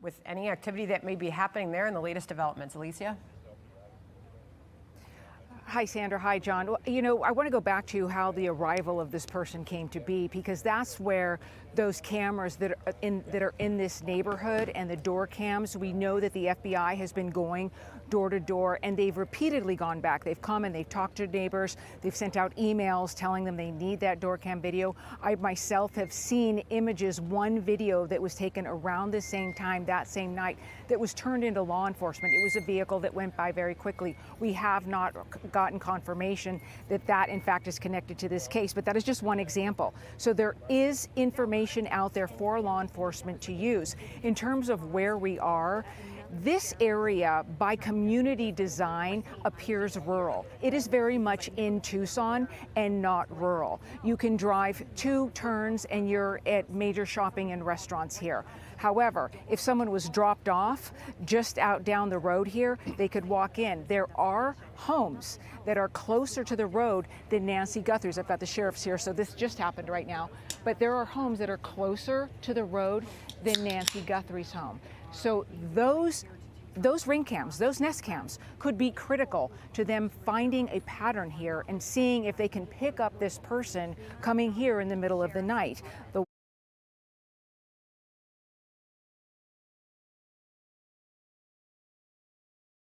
with any activity that may be happening there in the latest developments. Alicia? Hi, Sandra. Hi, John. Well, you know, I want to go back to how the arrival of this person came to be, because that's where those cameras that are in this neighborhood and the door cams, we know that the FBI has been going door to door, and they've repeatedly gone back. They've come and they've talked to neighbors. They've sent out emails telling them they need that door cam video. I myself have seen images, one video that was taken around the same time, that same night, that was turned into law enforcement. It was a vehicle that went by very quickly. We have not gotten confirmation that that in fact is connected to this case, but that is just one example. So there is information out there for law enforcement to use. In terms of where we are, this area, by community design, appears rural. It is very much in Tucson and not rural. You can drive 2 turns and you're at major shopping and restaurants here. However, if someone was dropped off just out down the road here, they could walk in. There are homes that are closer to the road than Nancy Guthrie's. I've got the sheriffs here, so this just happened right now. But there are homes that are closer to the road than Nancy Guthrie's home. So those ring cams, those Nest cams, could be critical to them finding a pattern here and seeing if they can pick up this person coming here in the middle of the night.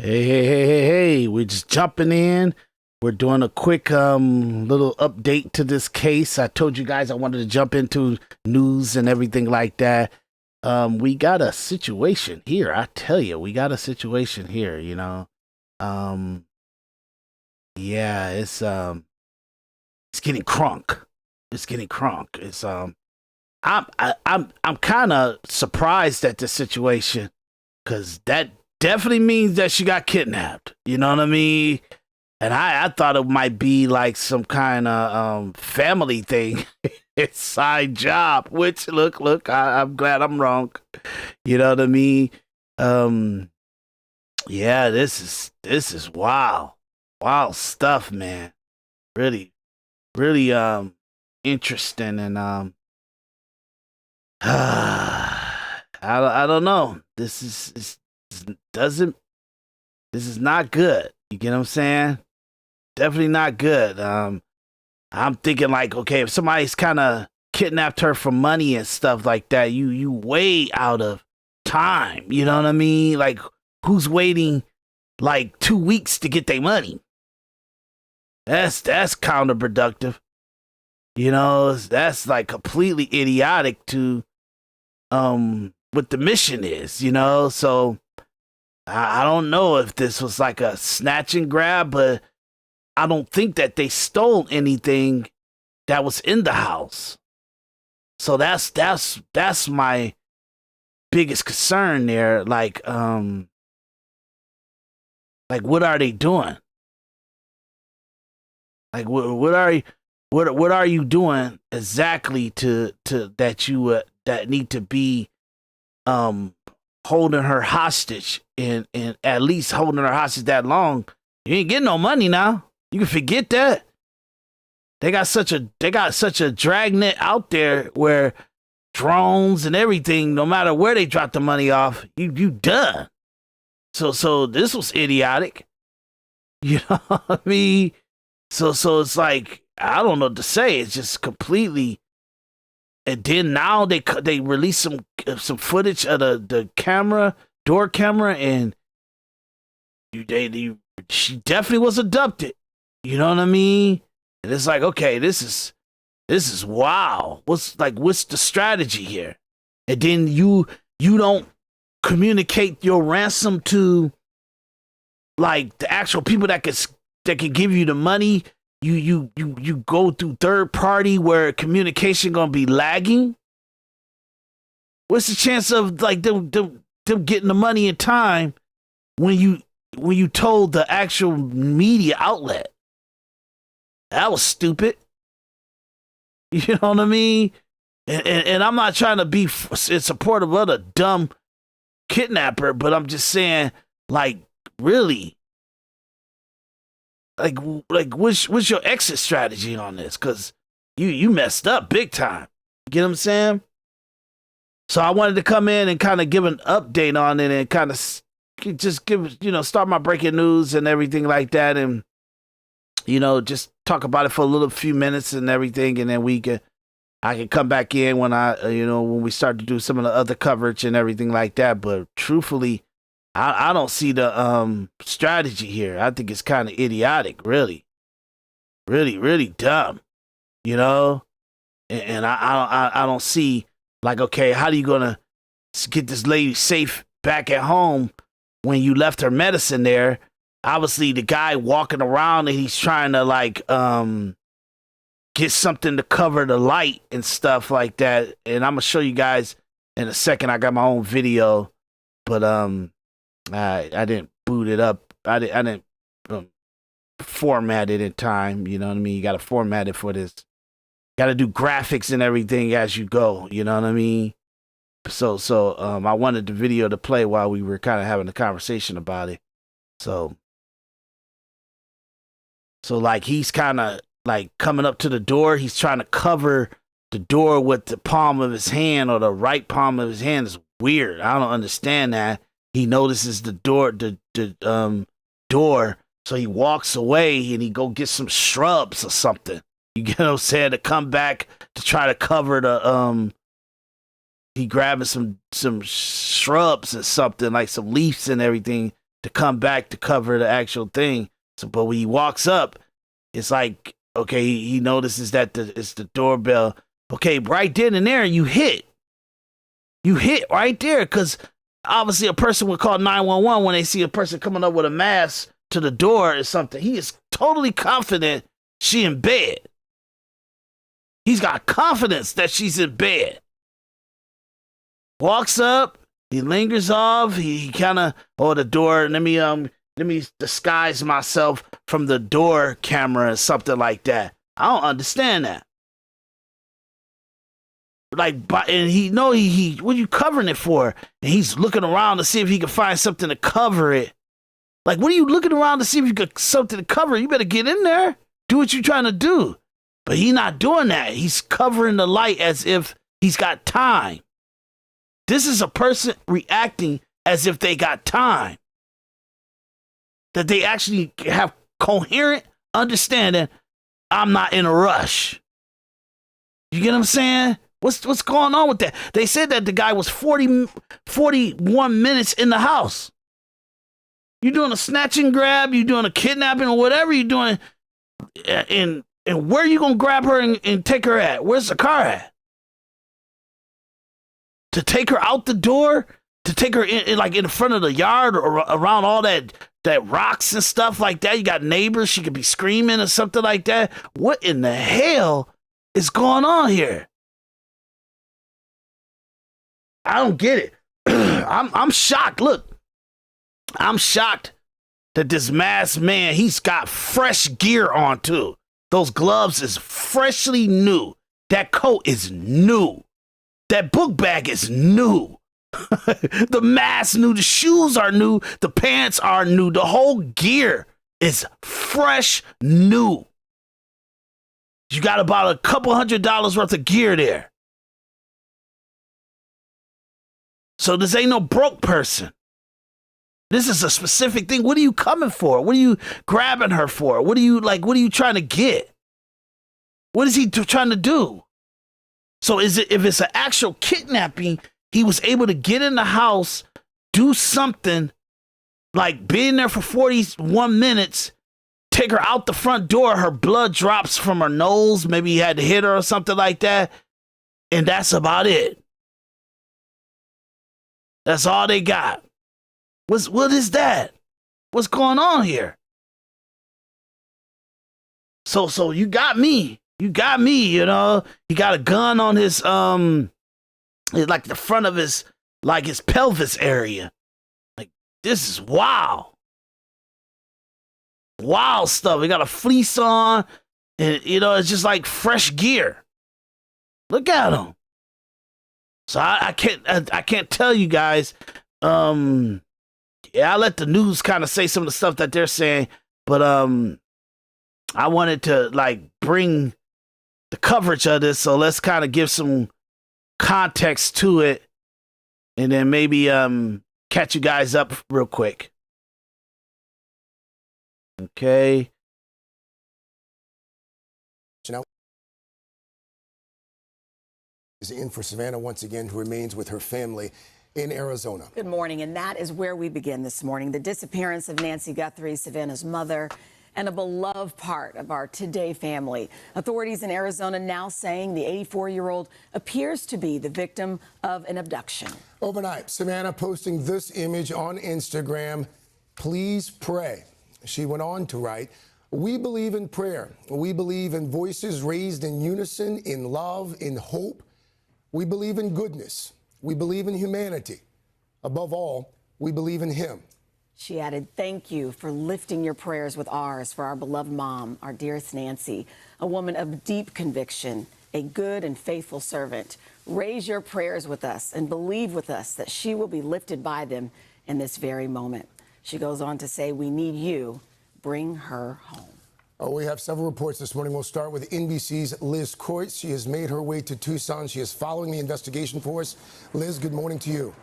Hey, we're just jumping in. We're doing a quick little update to this case. I told you guys I wanted to jump into news and everything like that. We got a situation here. I tell you, we got a situation here, you know. Yeah, it's getting crunk. It's getting crunk. It's I'm kind of surprised at this situation, cuz that definitely means that she got kidnapped. You know what I mean? And I thought it might be like some kind of family thing, side job. Which look, I'm glad I'm wrong. You know what I mean? Yeah, this is wild stuff, man. Really interesting, and I don't know. This is not good. You get what I'm saying? Definitely not good. I'm thinking like, okay, if somebody's kind of kidnapped her for money and stuff like that, you way out of time. You know what I mean? Like, who's waiting like 2 weeks to get their money? That's counterproductive. You know, that's like completely idiotic to what the mission is, you know? So I don't know if this was like a snatch and grab, but I don't think that they stole anything that was in the house. So that's my biggest concern there. Like what are they doing? Like what are you doing exactly to that you that need to be holding her hostage and at least holding her hostage that long? You ain't getting no money now. You can forget that. They got such a dragnet out there where drones and everything, no matter where they drop the money off, you done. So this was idiotic. You know what I mean? So it's like, I don't know what to say. It's just completely. And then now they released some footage of the door camera, and she definitely was abducted. You know what I mean? And it's like, okay, this is wow. What's the strategy here? And then you don't communicate your ransom to like the actual people that can give you the money. You go through third party where communication gonna be lagging. What's the chance of like them getting the money in time when you told the actual media outlet? That was stupid. You know what I mean? And I'm not trying to be in support of a dumb kidnapper, but I'm just saying, like, really, like what's your exit strategy on this? Because you messed up big time. You get what I'm saying? So I wanted to come in and kind of give an update on it and kind of just give, start my breaking news and everything like that. And, just talk about it for a few minutes and everything. And then I can come back in when when we start to do some of the other coverage and everything like that. But truthfully, I don't see the strategy here. I think it's kind of idiotic, really. Really, really dumb, And I don't see, like, okay, how are you gonna get this lady safe back at home when you left her medicine there? Obviously, the guy walking around and he's trying to get something to cover the light and stuff like that. And I'm gonna show you guys in a second. I got my own video, but I didn't boot it up. I didn't format it in time. You know what I mean? You got to format it for this. Got to do graphics and everything as you go. You know what I mean? So I wanted the video to play while we were kind of having a conversation about it. So like he's kind of like coming up to the door. He's trying to cover the door with the palm of his hand, or the right palm of his hand. Is weird. I don't understand that. He notices the door, door. So he walks away and he go get some shrubs or something. You get what I'm saying? To come back to try to cover the he grabbing some shrubs or something, like some leaves and everything, to come back to cover the actual thing. So, but when he walks up, it's like, okay, he notices that it's the doorbell. Okay, right then and there, you hit right there, because obviously a person would call 911 when they see a person coming up with a mask to the door or something. He is totally confident she in bed. He's got confidence that she's in bed. Walks up, he lingers off, he kind of, the door, let me disguise myself from the door camera or something like that. I don't understand that. Like, and he what are you covering it for? And he's looking around to see if he can find something to cover it. Like, what are you looking around to see if you got something to cover? You better get in there. Do what you're trying to do. But he's not doing that. He's covering the light as if he's got time. This is a person reacting as if they got time. That they actually have coherent understanding. I'm not in a rush. You get what I'm saying? What's going on with that? They said that the guy was 41 minutes in the house. You're doing a snatch and grab, you're doing a kidnapping, or whatever you're doing, and where you gonna grab her and take her at? Where's the car at? To take her out the door? To take her in like in front of the yard, or around all that rocks and stuff like that? You got neighbors, she could be screaming or something like that. What in the hell is going on here? I don't get it. I'm shocked. Look. I'm shocked that this masked man, he's got fresh gear on too. Those gloves is freshly new. That coat is new. That book bag is new. The mask new. The shoes are new. The pants are new. The whole gear is fresh new. You got about a couple $100 worth of gear there. So this ain't no broke person. This is a specific thing. What are you coming for? What are you grabbing her for? What are you trying to get? What is he trying to do? So if it's an actual kidnapping, he was able to get in the house, do something, like being there for 41 minutes, take her out the front door, her blood drops from her nose, maybe he had to hit her or something like that, and that's about it. That's all they got. What is that? What's going on here? So you got me. You got me, He got a gun on his like the front of his pelvis area. Like, this is wild. Wild stuff. He got a fleece on, and it's just like fresh gear. Look at him. So I can't tell you guys. Yeah, I let the news kind of say some of the stuff that they're saying, but I wanted to bring the coverage of this, so let's kind of give some context to it and then maybe catch you guys up real quick. Okay. Is in for Savannah once again, who remains with her family in Arizona. Good morning, and that is where we begin this morning. The disappearance of Nancy Guthrie, Savannah's mother, and a beloved part of our Today family. Authorities in Arizona now saying the 84-year-old appears to be the victim of an abduction. Overnight, Savannah posting this image on Instagram. Please pray. She went on to write, "We believe in prayer. We believe in voices raised in unison, in love, in hope. We believe in goodness. We believe in humanity. Above all, we believe in Him." She added, "Thank you for lifting your prayers with ours for our beloved mom, our dearest Nancy, a woman of deep conviction, a good and faithful servant. Raise your prayers with us and believe with us that she will be lifted by them in this very moment." She goes on to say, "We need you. Bring her home." We have several reports this morning. We'll start with NBC's Liz Coyce. She has made her way to Tucson. She is following the investigation for us. Liz, good morning to you.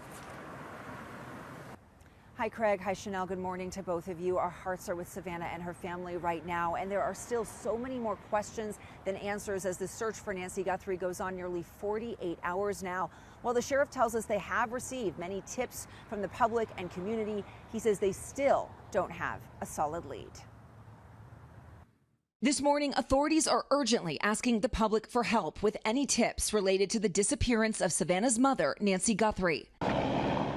Hi, Craig. Hi, Chanel. Good morning to both of you. Our hearts are with Savannah and her family right now, and there are still so many more questions than answers as the search for Nancy Guthrie goes on nearly 48 hours now. While the sheriff tells us they have received many tips from the public and community, he says they still don't have a solid lead. This morning, authorities are urgently asking the public for help with any tips related to the disappearance of Savannah's mother, Nancy Guthrie.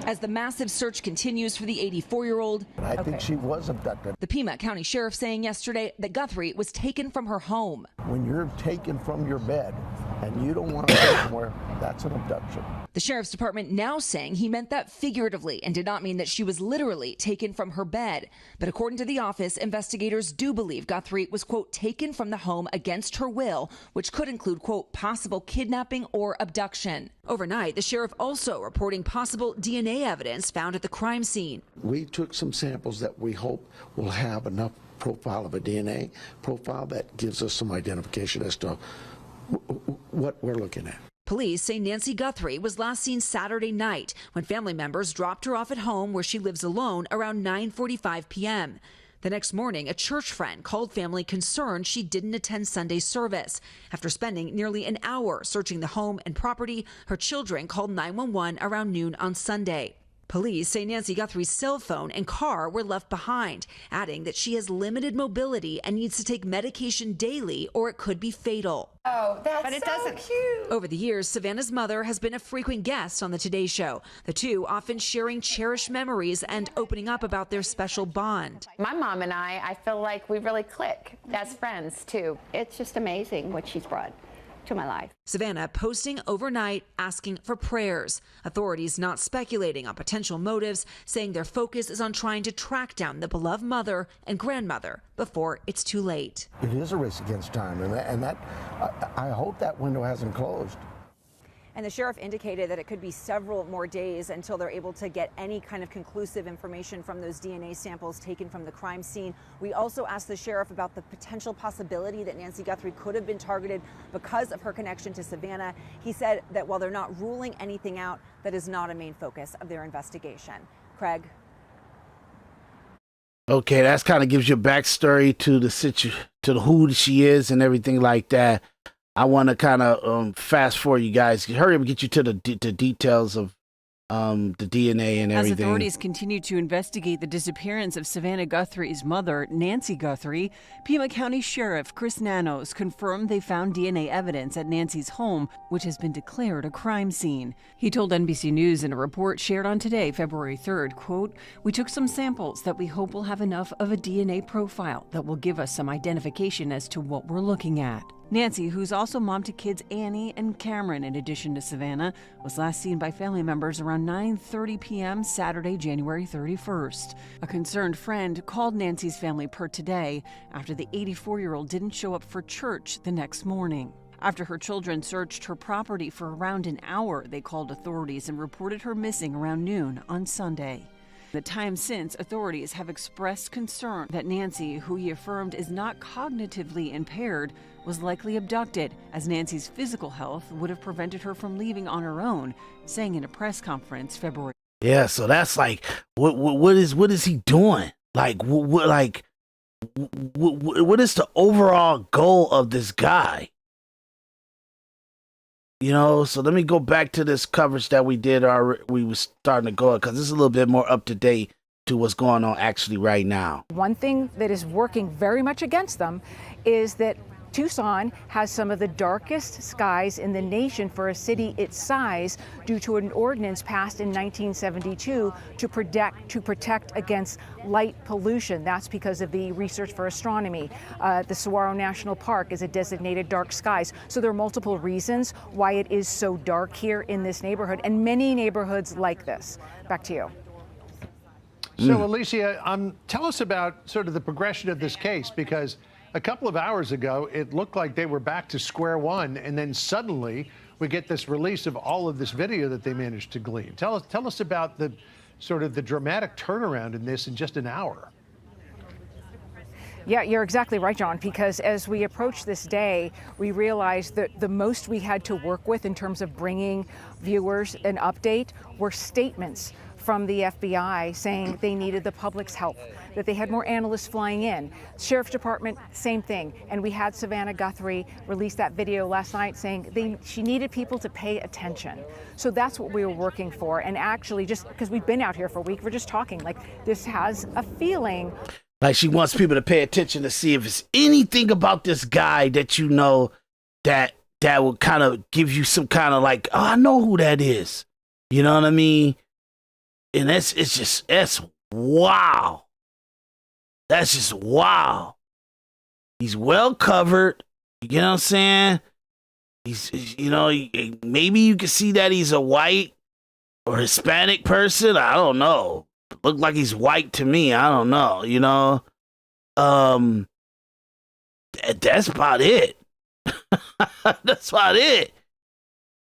As the massive search continues for the 84-year-old, I think she was abducted. the Pima County Sheriff saying yesterday that Guthrie was taken from her home. When you're taken from your bed and you don't want to go somewhere, that's an abduction. The Sheriff's Department now saying he meant that figuratively and did not mean that she was literally taken from her bed. But according to the office, investigators do believe Guthrie was, quote, taken from the home against her will, which could include, quote, possible kidnapping or abduction. Overnight, the sheriff also reporting possible DNA evidence found at the crime scene. We took some samples that we hope will have enough profile of a DNA profile that gives us some identification as to what we're looking at. Police say Nancy Guthrie was last seen Saturday night when family members dropped her off at home where she lives alone around 9:45 p.m. The next morning, a church friend called family concerned she didn't attend Sunday service. After spending nearly an hour searching the home and property, her children called 911 around noon on Sunday. Police say Nancy Guthrie's cell phone and car were left behind, adding that she has limited mobility and needs to take medication daily or it could be fatal. Oh, that's so cute. Over the years, Savannah's mother has been a frequent guest on the Today Show, the two often sharing cherished memories and opening up about their special bond. My mom and I feel like we really click as friends, too. It's just amazing what she's brought to my life. Savannah posting overnight asking for prayers. Authorities not speculating on potential motives, saying their focus is on trying to track down the beloved mother and grandmother before it's too late. It is a race against time, and I hope that window hasn't closed. And the sheriff indicated that it could be several more days until they're able to get any kind of conclusive information from those DNA samples taken from the crime scene. We also asked the sheriff about the potential possibility that Nancy Guthrie could have been targeted because of her connection to Savannah. He said that while they're not ruling anything out, that is not a main focus of their investigation. Craig. Okay, that's kind of gives you a backstory to the who she is and everything like that. I want to kind of fast forward you guys. Hurry up and get you to the details of the DNA and everything. As authorities continue to investigate the disappearance of Savannah Guthrie's mother, Nancy Guthrie, Pima County Sheriff Chris Nanos confirmed they found DNA evidence at Nancy's home, which has been declared a crime scene. He told NBC News in a report shared on Today, February 3rd, quote, "We took some samples that we hope will have enough of a DNA profile that will give us some identification as to what we're looking at." Nancy, who's also mom to kids Annie and Cameron in addition to Savannah, was last seen by family members around 9:30 p.m. Saturday, January 31st. A concerned friend called Nancy's family per Today after the 84-year-old didn't show up for church the next morning. After her children searched her property for around an hour, they called authorities and reported her missing around noon on Sunday. The time since, authorities have expressed concern that Nancy, who he affirmed is not cognitively impaired, was likely abducted, as Nancy's physical health would have prevented her from leaving on her own, saying in a press conference February. Yeah, so that's like, what is he doing? Like, what is the overall goal of this guy? You know, so let me go back to this coverage that we did. We was starting to go because this is a little bit more up to date to what's going on actually right now. One thing that is working very much against them is that Tucson has some of the darkest skies in the nation for a city its size due to an ordinance passed in 1972 to protect against light pollution. That's because of the research for astronomy. The Saguaro National Park is a designated dark skies. So there are multiple reasons why it is so dark here in this neighborhood and many neighborhoods like this. Back to you. So, Alicia, tell us about sort of the progression of this case, because a couple of hours ago, it looked like they were back to square one, and then suddenly we get this release of all of this video that they managed to glean. Tell us about the sort of the dramatic turnaround in this in just an hour. Yeah, you're exactly right, John, because as we approach this day, we realized that the most we had to work with in terms of bringing viewers an update were statements from the FBI saying they needed the public's help, that they had more analysts flying in. Sheriff's Department, same thing. And we had Savannah Guthrie release that video last night saying she needed people to pay attention. So that's what we were working for. And actually, just because we've been out here for a week, we're just talking like this has a feeling. Like she wants people to pay attention to see if it's anything about this guy that you know that will kind of give you some kind of like, oh, I know who that is. You know what I mean? And it's wow. That's just wow. He's well covered. You know what I'm saying? He's you know, maybe you can see that he's a white or Hispanic person. I don't know. Look like he's white to me. I don't know. You know, that's about it. That's about it.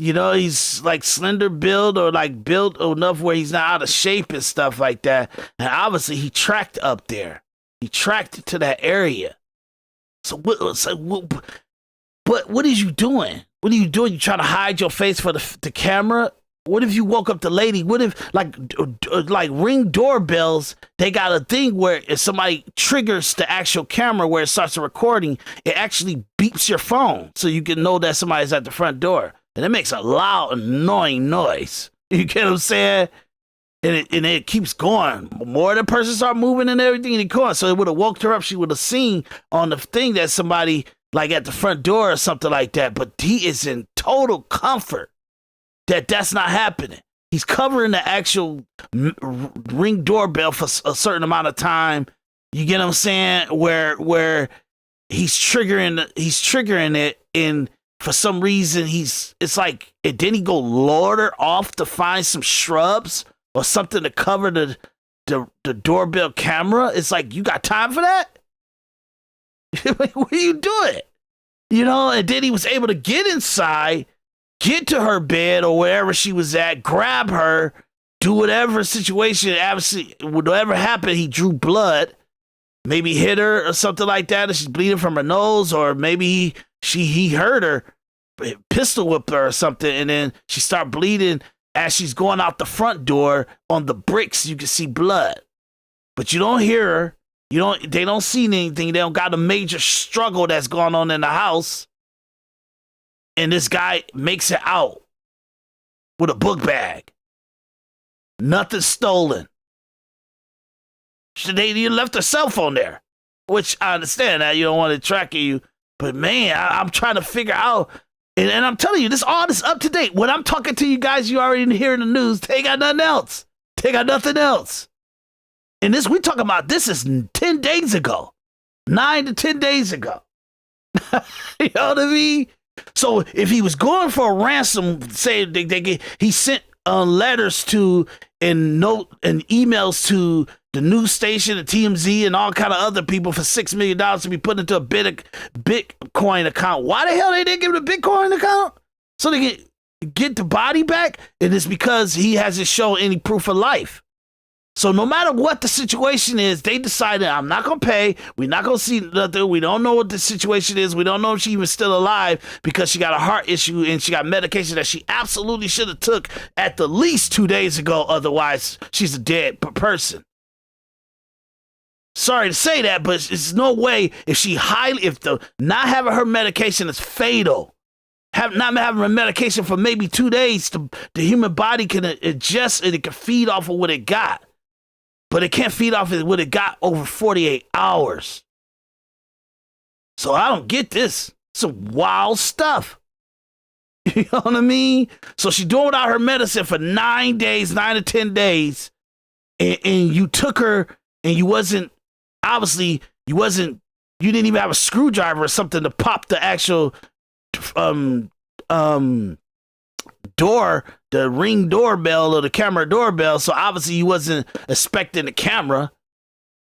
You know, he's like slender build or like built enough where he's not out of shape and stuff like that. And obviously he tracked up there. He tracked to that area. So what is you doing? What are you doing? You trying to hide your face for the camera? What if you woke up the lady? What if like Ring doorbells, they got a thing where if somebody triggers the actual camera where it starts recording, it actually beeps your phone so you can know that somebody's at the front door. And it makes a loud, annoying noise. You get what I'm saying? And it keeps going. More the person start moving and everything, and it goes. So it would have woke her up. She would have seen on the thing that somebody like at the front door or something like that. But he is in total comfort that that's not happening. He's covering the actual Ring doorbell for a certain amount of time. You get what I'm saying? Where he's triggering it in. For some reason, it's like, and then he go loiter off to find some shrubs or something to cover the doorbell camera. It's like, you got time for that? What are you doing? You know, and then he was able to get inside, get to her bed or wherever she was at, grab her, do whatever situation, obviously, whatever happened, he drew blood, maybe hit her or something like that, and she's bleeding from her nose, or maybe he hurt her, pistol whipped her or something, and then she started bleeding as she's going out the front door on the bricks. You can see blood, but you don't hear her. They don't see anything. They don't got a major struggle that's going on in the house. And this guy makes it out with a book bag. Nothing stolen. They left a cell phone there, which I understand that you don't want it tracking you. But man, I'm trying to figure out, and I'm telling you, all this up to date. When I'm talking to you guys, you already hear in the news, they got nothing else. They got nothing else. And this, we talking about, this is 10 days ago. 9 to 10 days ago. You know what I mean? So if he was going for a ransom, say he sent letters to and emails to the news station, the TMZ, and all kind of other people for $6 million to be put into a Bitcoin account. Why the hell they didn't give him a Bitcoin account? So they can get the body back? And it's because he hasn't shown any proof of life. So no matter what the situation is, they decided, I'm not going to pay. We're not going to see nothing. We don't know what the situation is. We don't know if she even still alive because she got a heart issue and she got medication that she absolutely should have took at the least 2 days ago. Otherwise, she's a dead person. Sorry to say that, but it's no way if not having her medication is fatal. Not having her medication for maybe 2 days, the human body can adjust and it can feed off of what it got. But it can't feed off of what it got over 48 hours. So I don't get this. Some wild stuff. You know what I mean? So she's doing without her medicine for 9 days, 9 to 10 days. And you took her and you didn't even have a screwdriver or something to pop the actual door, the Ring doorbell or the camera doorbell. So obviously you wasn't expecting the camera.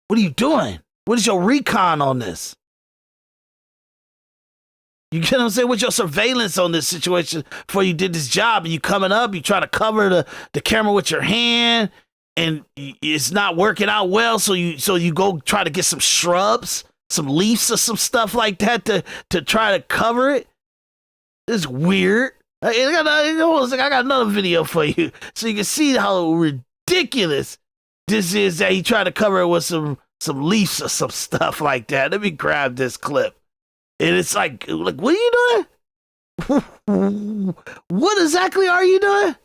What are you doing? What is your recon on this? You get what I'm saying? What's your surveillance on this situation before you did this job? And you coming up, you try to cover the camera with your hand and it's not working out well. So you go try to get some shrubs, some leaves or some stuff like that to try to cover it. It's weird. I got another video for you so you can see how ridiculous this is that he tried to cover it with some leaves or some stuff like that. Let me grab this clip. And it's like what are you doing? What exactly are you doing?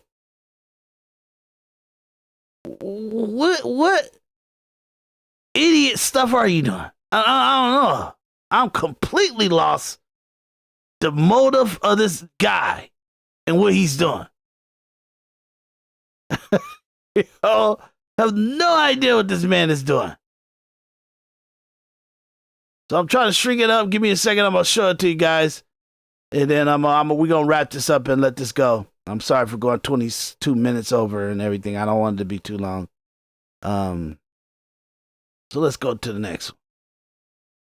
What idiot stuff are you doing? I don't know. I'm completely lost the motive of this guy and what he's doing. You know, I have no idea what this man is doing. So I'm trying to shrink it up. Give me a second. I'm going to show it to you guys. And then we're going to wrap this up and let this go. I'm sorry for going 22 minutes over and everything. I don't want it to be too long. So let's go to the next one.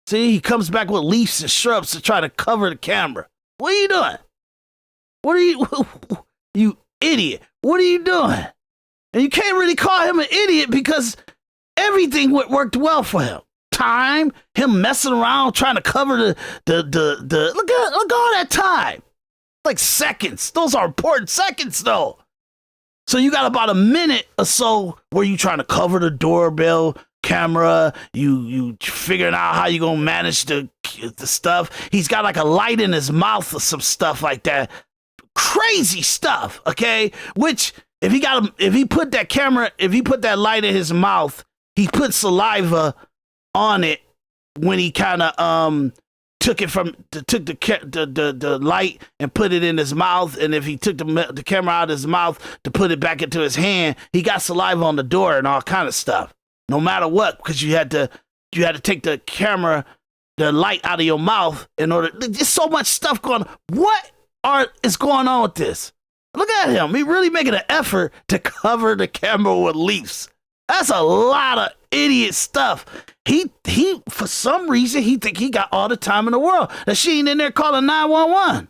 See, he comes back with leaves and shrubs to try to cover the camera. What are you doing? What are you, you idiot? What are you doing? And you can't really call him an idiot because everything worked well for him. Time, him messing around trying to cover the look at all that time. Like seconds. Those are important seconds though. So you got about a minute or so where you trying to cover the doorbell camera, you figuring out how you gonna manage the stuff. He's got like a light in his mouth or some stuff like that. Crazy stuff, okay? Which if he put that light in his mouth, he put saliva on it when he kind of took the light and put it in his mouth, and if he took the camera out of his mouth to put it back into his hand, he got saliva on the door and all kind of stuff. No matter what, because you had to take the light out of your mouth in order. There's so much stuff going on. What is going on with this? Look at him. He really making an effort to cover the camera with leaves. That's a lot of idiot stuff. He for some reason he think he got all the time in the world. That she ain't in there calling 911.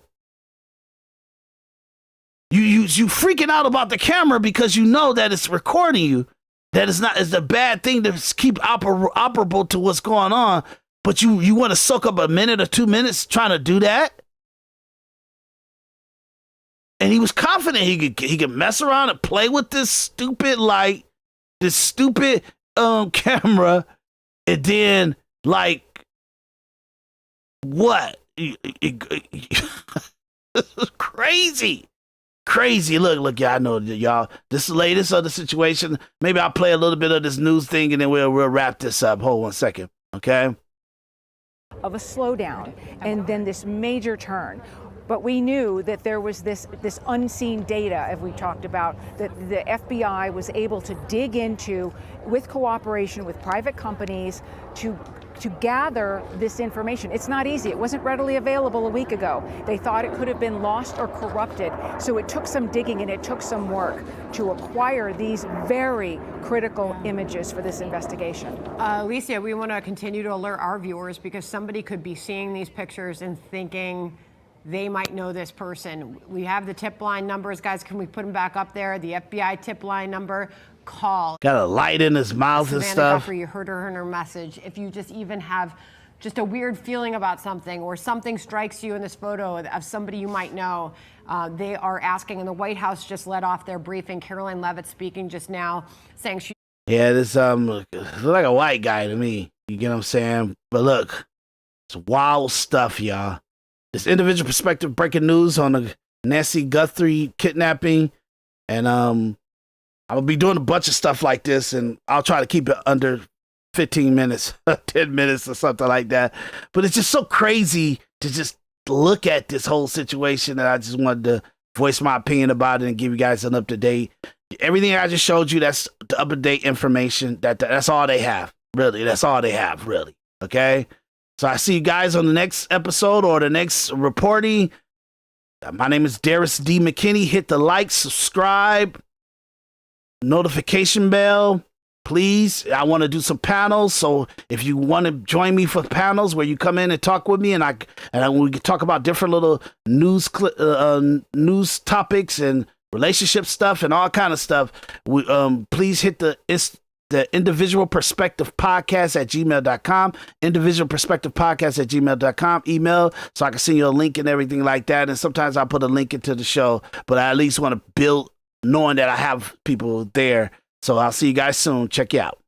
You freaking out about the camera because you know that it's recording you. That it's a bad thing to keep operable to what's going on, but you want to soak up a minute or 2 minutes trying to do that? And he was confident he could mess around and play with this stupid light, this stupid camera, and then like what? This is crazy. Crazy. Look, y'all, I know y'all. This is the latest of the situation. Maybe I'll play a little bit of this news thing and then we'll wrap this up. Hold 1 second, okay? Of a slowdown and then this major turn. But we knew that there was this unseen data, as we talked about, that the FBI was able to dig into with cooperation with private companies to gather this information. It's not easy. It wasn't readily available a week ago. They thought it could have been lost or corrupted. So it took some digging and it took some work to acquire these very critical images for this investigation. Alicia, we want to continue to alert our viewers because somebody could be seeing these pictures and thinking they might know this person. We have the tip line numbers, guys. Can we put them back up there? The FBI tip line number. call. Got a light in his mouth and Savannah stuff. Guthrie, you heard her in her message. If you just even have just a weird feeling about something, or something strikes you in this photo of somebody you might know, they are asking, and the White House just let off their briefing. Caroline Leavitt speaking just now, saying she. Yeah, this looks like a white guy to me. You get what I'm saying? But look, it's wild stuff, y'all. This individual perspective breaking news on the Nancy Guthrie kidnapping, and I'm gonna be doing a bunch of stuff like this, and I'll try to keep it under 15 minutes, 10 minutes or something like that. But it's just so crazy to just look at this whole situation that I just wanted to voice my opinion about it and give you guys an up-to-date. Everything I just showed you, that's the up-to-date information. That's all they have, really. That's all they have, really. Okay? So I see you guys on the next episode or the next reporting. My name is Daris D. McKinney. Hit the like, subscribe, notification bell. Please, I want to do some panels. So if you want to join me for panels where you come in and talk with me, and we can talk about different little news topics and relationship stuff and all kind of stuff, please hit the individual perspective podcast at gmail.com, individual perspective podcast at gmail.com, email, so I can send you a link and everything like that. And sometimes I'll put a link into the show, but I at least want to build knowing that I have people there. So I'll see you guys soon. Check you out.